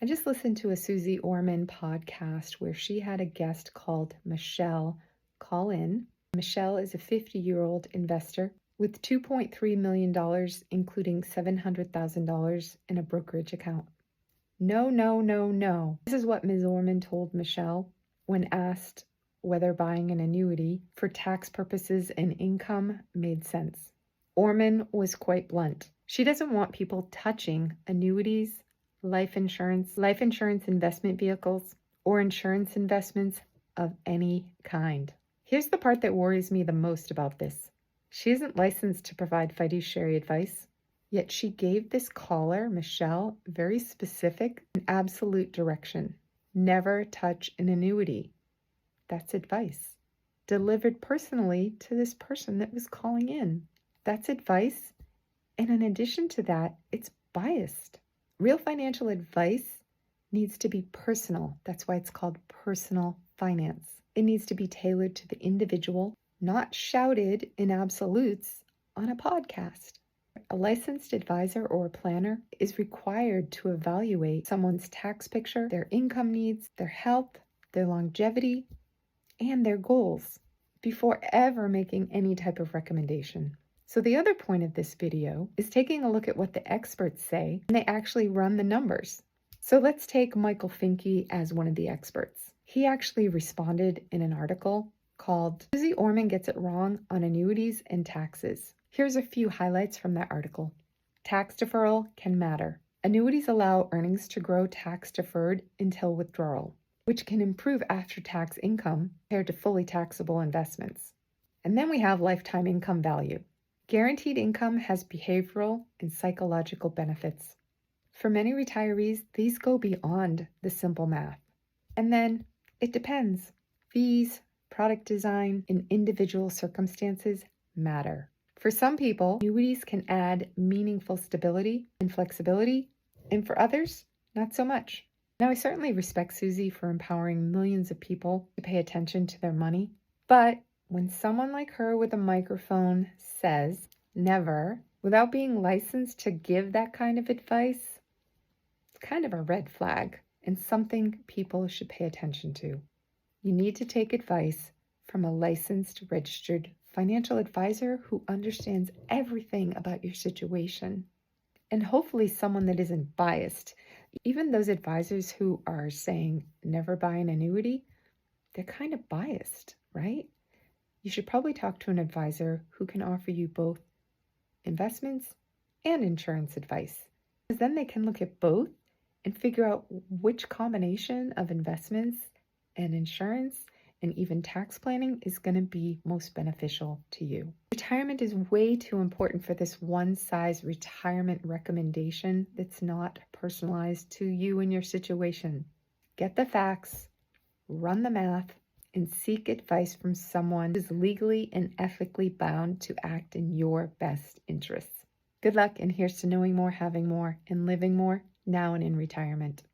I just listened to a Suze Orman podcast where she had a guest called Michelle call in. Michelle is a 50-year-old investor with $2.3 million, including $700,000 in a brokerage account. No, no, no, no. This is what Ms. Orman told Michelle when asked whether buying an annuity for tax purposes and income made sense. Orman was quite blunt. She doesn't want people touching annuities, life insurance investment vehicles, or insurance investments of any kind. Here's the part that worries me the most about this. She isn't licensed to provide fiduciary advice, yet she gave this caller, Michelle, very specific and absolute direction. Never touch an annuity. That's advice, delivered personally to this person that was calling in. That's advice, and in addition to that, it's biased. Real financial advice needs to be personal. That's why it's called personal finance. It needs to be tailored to the individual, not shouted in absolutes on a podcast. A licensed advisor or planner is required to evaluate someone's tax picture, their income needs, their health, their longevity, and their goals before ever making any type of recommendation. So the other point of this video is taking a look at what the experts say and they actually run the numbers. So let's take Michael Finke as one of the experts. He actually responded in an article called Suze Orman Gets It Wrong on Annuities and Taxes. Here's a few highlights from that article. Tax deferral can matter. Annuities allow earnings to grow tax deferred until withdrawal, which can improve after-tax income compared to fully taxable investments. And then we have lifetime income value. Guaranteed income has behavioral and psychological benefits. For many retirees, these go beyond the simple math. And then it depends. Fees, product design, and individual circumstances matter. For some people, annuities can add meaningful stability and flexibility, and for others, not so much. Now, I certainly respect Suze for empowering millions of people to pay attention to their money, but when someone like her with a microphone says never, without being licensed to give that kind of advice, it's kind of a red flag and something people should pay attention to. You need to take advice from a licensed, registered financial advisor who understands everything about your situation, and hopefully someone that isn't biased. Even those advisors who are saying never buy an annuity, they're kind of biased, right? You should probably talk to an advisor who can offer you both investments and insurance advice, because then they can look at both and figure out which combination of investments and insurance and even tax planning is going to be most beneficial to you. Retirement is way too important for this one-size retirement recommendation that's not personalized to you and your situation. Get the facts, run the math, and seek advice from someone who's legally and ethically bound to act in your best interests. Good luck, and here's to knowing more, having more, and living more now and in retirement.